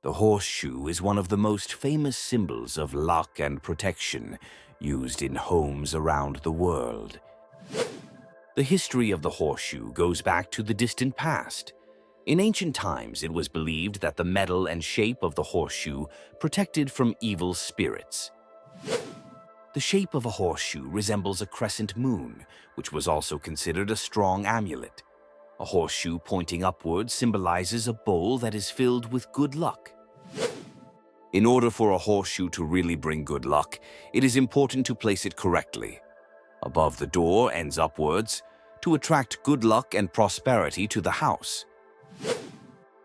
The horseshoe is one of the most famous symbols of luck and protection used in homes around the world. The history of the horseshoe goes back to the distant past. In ancient times, it was believed that the metal and shape of the horseshoe protected from evil spirits. The shape of a horseshoe resembles a crescent moon, which was also considered a strong amulet. A horseshoe pointing upwards symbolizes a bowl that is filled with good luck. In order for a horseshoe to really bring good luck, it is important to place it correctly. Above the door ends upwards, to attract good luck and prosperity to the house.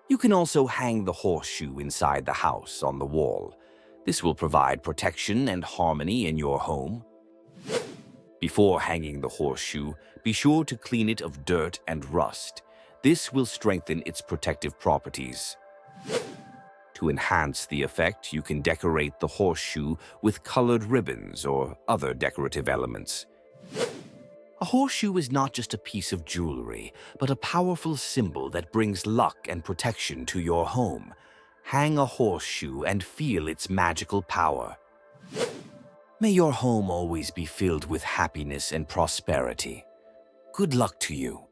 You can also hang the horseshoe inside the house on the wall. This will provide protection and harmony in your home. Before hanging the horseshoe, be sure to clean it of dirt and rust. This will strengthen its protective properties. To enhance the effect, you can decorate the horseshoe with colored ribbons or other decorative elements. A horseshoe is not just a piece of jewelry, but a powerful symbol that brings luck and protection to your home. Hang a horseshoe and feel its magical power. May your home always be filled with happiness and prosperity. Good luck to you.